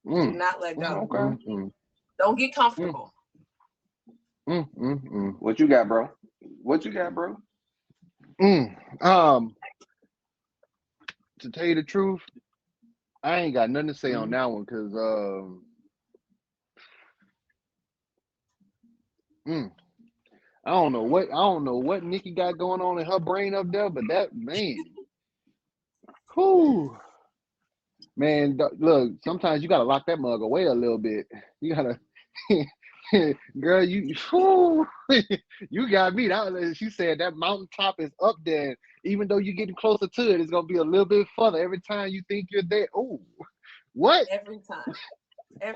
Do not let go. Okay. Don't get comfortable. What you got, bro? To tell you the truth, I ain't got nothing to say on that one because I don't know what Nikki got going on in her brain up there, but that man, look, sometimes you gotta lock that mug away a little bit. You gotta, girl, you got me. She said that mountaintop is up there. Even though you're getting closer to it, it's gonna be a little bit further every time you think you're there. Oh, what? Every time.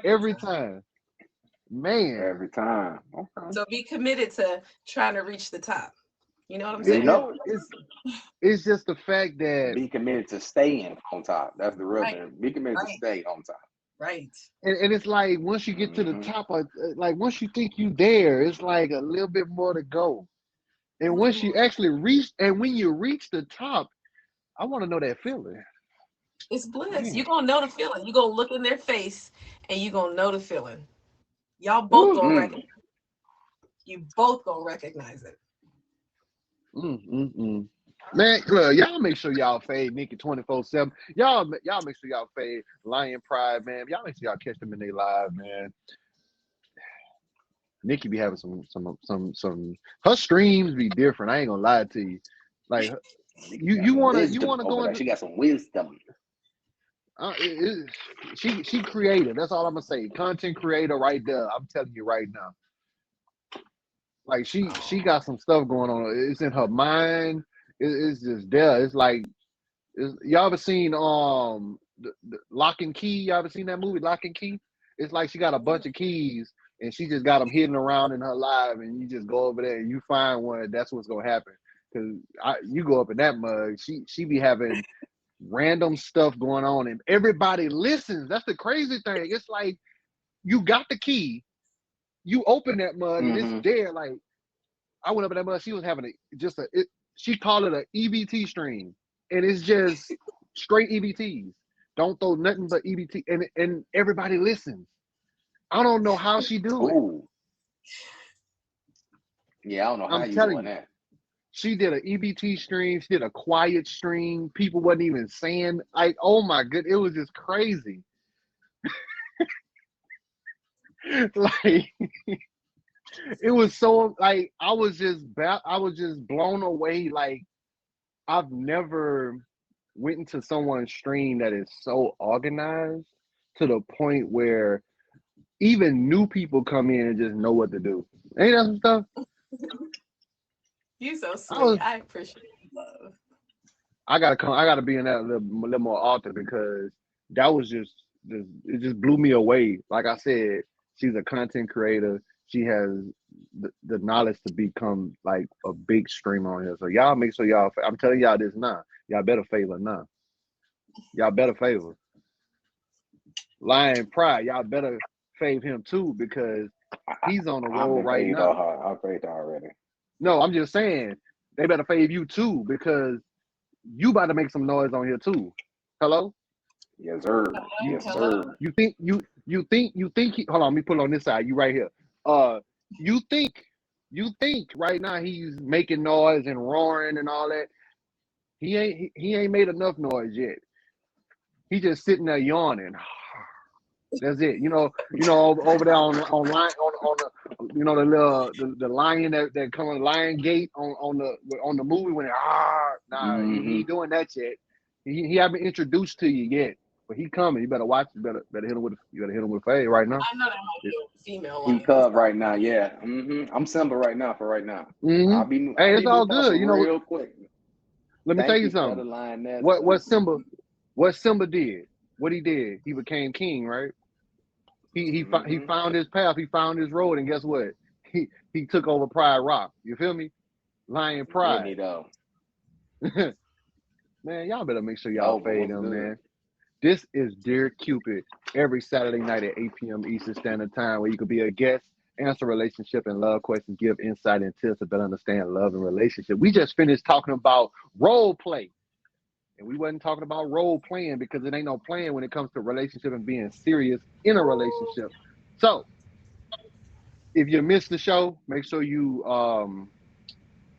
Every time. Man. Every time. Okay. So be committed to trying to reach the top. You know what I'm saying? It's just the fact that be committed to staying on top. That's the real thing. Be committed to stay on top. Right. And it's like once you get to the top, like once you think you there, it's like a little bit more to go. And once you actually reach, and when you reach the top, I want to know that feeling. It's bliss. You're gonna know the feeling. You're gonna look in their face and you're gonna know the feeling. Y'all both gonna recognize it. You both gonna recognize it. Man, look, y'all make sure y'all fade Nikki 24/7. Y'all make sure y'all fade Lion Pride, man. Y'all make sure y'all catch them in their live, man. Nikki be having some her streams be different. I ain't gonna lie to you. Like you wanna go into, she got some wisdom. She creative. That's all I'm gonna say. Content creator right there. I'm telling you right now. Like she got some stuff going on. It's in her mind. It's just there. It's like, y'all ever seen the Lock and Key? Y'all ever seen that movie Lock and Key? It's like she got a bunch of keys and she just got them hidden around in her live, and you just go over there and you find one. That's what's gonna happen. Cause you go up in that mug, she be having random stuff going on, and everybody listens. That's the crazy thing. It's like you got the key, you open that mug, and it's there. Like I went up in that mug, she was having she called it a EBT stream, and it's just straight EBTs. Don't throw nothing but EBT, and everybody listens. I don't know how she do it. Ooh. Yeah, I don't know how I'm you telling doing you. that. She did an EBT stream. She did a quiet stream. People wasn't even saying, like, oh my goodness, it was just crazy. Like, it was so, like, I was just blown away. Like, I've never went into someone's stream that is so organized to the point where even new people come in and just know what to do. Ain't that some stuff? You so sweet. I appreciate love. I gotta be in that a little more often, because that was it just blew me away. Like I said, she's a content creator. She has the knowledge to become like a big streamer on here. So y'all make sure y'all, I'm telling y'all this now. Y'all better favor now. Y'all better favor. Lion Pride, y'all better fave him too, because he's on the roll right now. I've faved already. No, I'm just saying they better fave you too, because you about to make some noise on here too. Hello? Yes, sir. Yes, sir. You think hold on, let me put it on this side. You right here. You think right now he's making noise and roaring and all that. He ain't made enough noise yet. He just sitting there yawning. That's it. You know, over there on the the lion that come on Lion Gate on the movie when he ain't doing that yet. He haven't introduced to you yet, but he coming. You better watch. You better hit him with fade right now. I know that might be a female one. He cub right now, yeah. I'm Simba right now for right now. Hey, it's all good. You know, real quick. Let me tell you something. What Simba did? What he did? He became king, right? He found his path. He found his road, and guess what? He took over Pride Rock. You feel me? Lion Pride. Man, y'all better make sure y'all fade him, man. This is Dear Cupid, every Saturday night at 8 p.m. Eastern Standard Time, where you could be a guest, answer relationship and love questions, give insight and tips to better understand love and relationship. We just finished talking about role play. And we wasn't talking about role playing, because it ain't no playing when it comes to relationship and being serious in a relationship. So if you missed the show, make sure you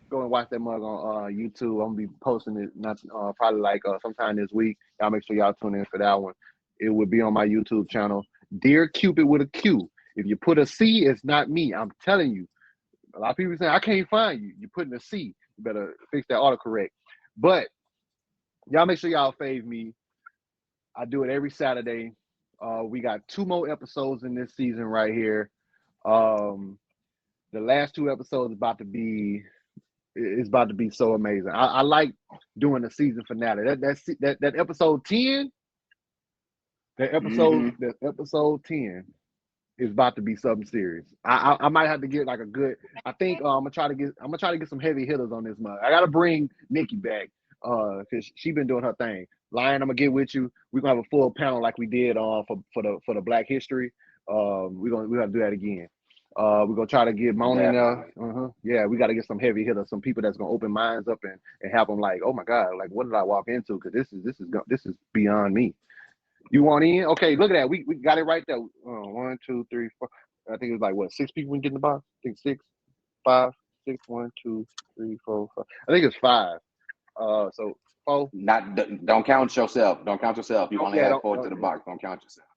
go and watch that mug on YouTube. I'm gonna be posting it probably like sometime this week. Y'all make sure y'all tune in for that one. It will be on my YouTube channel, Dear Cupid with a Q. If you put a C, it's not me. I'm telling you. A lot of people saying I can't find you. You're putting a C. You better fix that autocorrect. But y'all make sure y'all fave me. I do it every Saturday. We got 2 more episodes in this season right here. The last 2 episodes about to be so amazing. I like doing the season finale. That episode 10. That episode 10 is about to be something serious. I might have to get like a good. I think I'm gonna try to get some heavy hitters on this month. I gotta bring Nikki back because she been doing her thing. Lion, I'm gonna get with you. We're gonna have a full panel like we did for the Black History. We gotta do that again. We're gonna try to get Mona in there. Yeah, we gotta get some heavy hitters, some people that's gonna open minds up and have them like, oh my God, like what did I walk into? Because this is beyond me. You want in? Okay, look at that. We got it right there. 1, 2, 3, 4. I think it was like what, 6 people we get in the box? I think 6, 5, 6, 1, 2, 3, 4, 5. I think it's 5. So 4. Don't count yourself. Don't count yourself. You only have 4 to the box. Don't count yourself.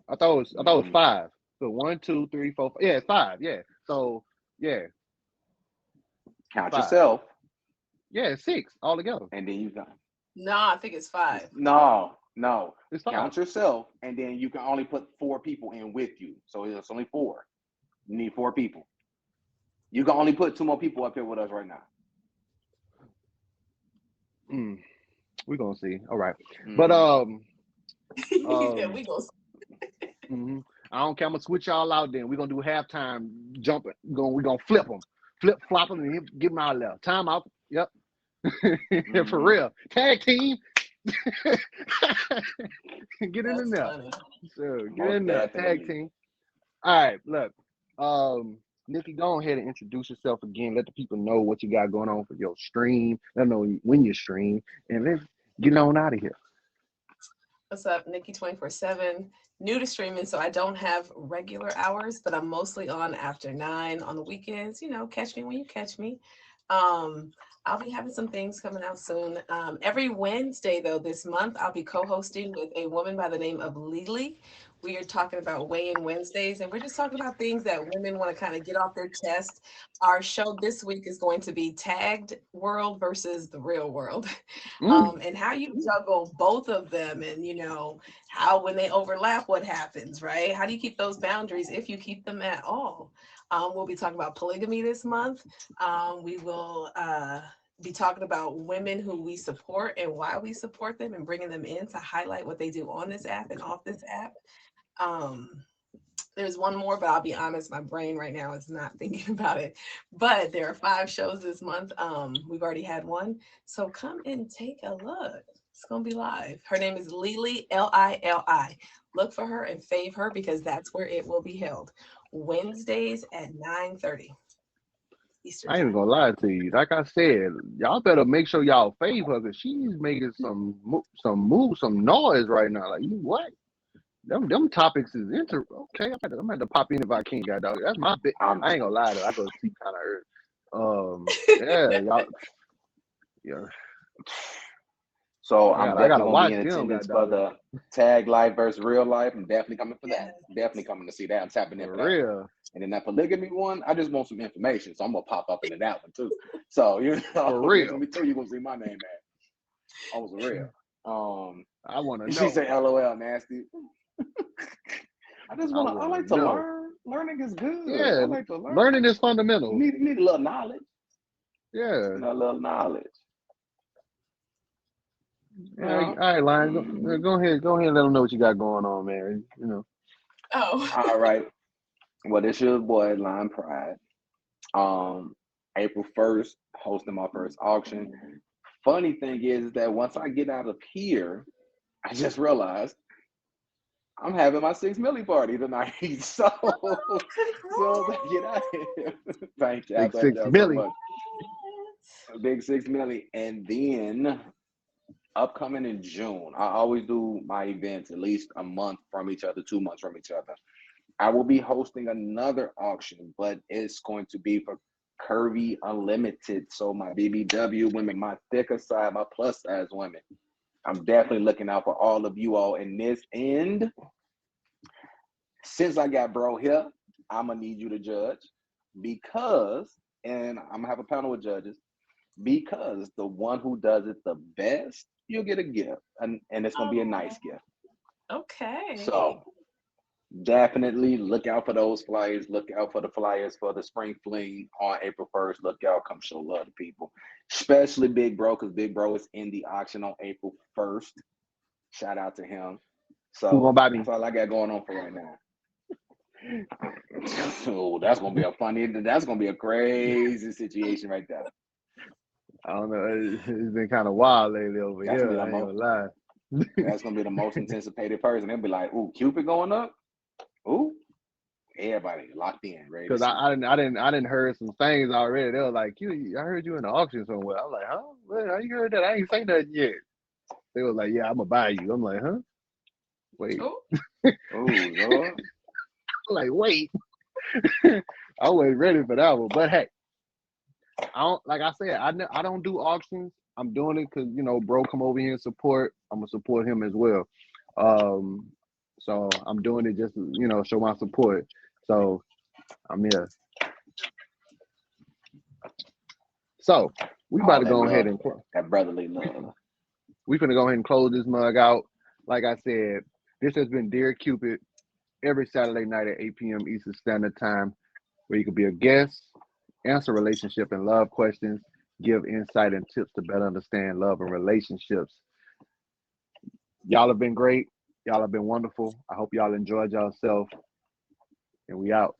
I thought it was 5. So 1, 2, 3, 4, 5. Yeah, it's 5. Yeah. So yeah. Count 5. yourself. Yeah, it's 6 altogether. And then you got. No, I think it's 5. No. It's 5. Count yourself, and then you can only put 4 people in with you. So it's only 4. You need 4 people. You can only put 2 more people up here with us right now. We're gonna see. All right. But we gonna see. I don't care. I'm gonna switch y'all out. Then we're gonna do halftime jumping. We're gonna flip them, flop them, and get them out there. Time out. Yep. For real. Tag team. Get in That's there. funny. So get Most in there. Tag definitely. team. All right. Look. Nikki, go ahead and introduce yourself again. Let the people know what you got going on for your stream. Let them know when you stream, and let's get on out of here. What's up, Nikki 24/7? New to streaming, so I don't have regular hours, but I'm mostly on after 9 on the weekends. You know, catch me when you catch me. I'll be having some things coming out soon. Every Wednesday, though, this month, I'll be co-hosting with a woman by the name of Lily. We are talking about Weighing Wednesdays, and we're just talking about things that women want to kind of get off their chest. Our show this week is going to be Tagged World versus the Real World, and how you juggle both of them, and you know how when they overlap, what happens, right? How do you keep those boundaries if you keep them at all? We'll be talking about polygamy this month. We will be talking about women who we support and why we support them and bringing them in to highlight what they do on this app and off this app. There's one more, but I'll be honest, my brain right now is not thinking about it. But there are 5 shows this month. We've already had one. So come and take a look. It's going to be live. Her name is Lily, Lili. Look for her and fave her because that's where it will be held. Wednesdays at 9:30 Eastern I ain't Time. even gonna lie to you. Like I said, y'all better make sure y'all fave her because she's making some noise right now. Like you what? Them topics is okay. I'm gonna have to pop in if I can't, God dog. That's my bit. I ain't gonna lie though. I go to sleep kind of early. Yeah, y'all. Yeah, So I'm I definitely gotta gonna be watch in them, attendance God for dog. the tag life versus real life. I'm definitely coming for that. Yes. Definitely coming to see that. I'm tapping in For for that. real. And then that polygamy one, I just want some information, so I'm gonna pop up into that one too. So you know, For there's real. gonna be 2 you're gonna see my name at. I was real. I want to She know. said, "LOL, nasty." I just I want to. I want like to to know. learn. Learning is good. I Yeah, like to learn. learning is fundamental. Need a little knowledge. Yeah. You know, a little knowledge. You All right, know. all right, Lion. Go ahead. Go ahead and let them know what you got going on, man. You know. Oh. All right. Well, this your boy, Lion Pride. April 1st, hosting my first auction. Funny thing is that once I get out of here, I just realized I'm having my 6 milli party tonight. So, so as I get out of here, thank y'all, Big thank 6 y'all so milli. much. A big 6 milli, and then upcoming in June, I always do my events at least a month from each other, 2 months from each other. I will be hosting another auction, but it's going to be for Curvy Unlimited. So my BBW women, my thicker side, my plus size women. I'm definitely looking out for all of you all in this. And since I got bro here, I'm gonna need you to judge because, and I'm gonna have a panel of judges, because the one who does it the best, you'll get a gift, and it's gonna be a nice gift. Okay. So definitely look out for those flyers. Look out for the flyers for the spring fling on April 1st. Look out, come show love to people, especially Big Bro, because Big Bro is in the auction on April 1st. Shout out to him. Who gonna So buy me? that's all I got going on for right now. Oh, that's gonna be a funny. That's gonna be a crazy situation right there. I don't know. It's been kind of wild lately over That's gonna be here. the I ain't most. gonna lie. That's gonna be the most anticipated person. They'll be like, "Ooh, Cupid going up." Ooh, everybody locked in, ready to Cause see. I didn't heard some things already. They were like, I heard you in the auction somewhere. I'm like, huh? Well, how you heard that? I ain't say nothing yet. They was like, yeah, I'm gonna buy you. I'm like, huh? Wait. Oh. Oh Lord. I'm like, wait. I wasn't ready for that one. But hey, I don't like I said, I don't do auctions. I'm doing it because bro come over here and support. I'm gonna support him as well. Um, so I'm doing it just to, show my support. So I'm here. So we about All to that go ahead love, and that brotherly love. we finna go ahead and close this mug out. Like I said, this has been Dear Cupid every Saturday night at 8 p.m. Eastern Standard Time, where you can be a guest, answer relationship and love questions, give insight and tips to better understand love and relationships. Y'all have been great. Y'all have been wonderful. I hope y'all enjoyed yourself. and we out.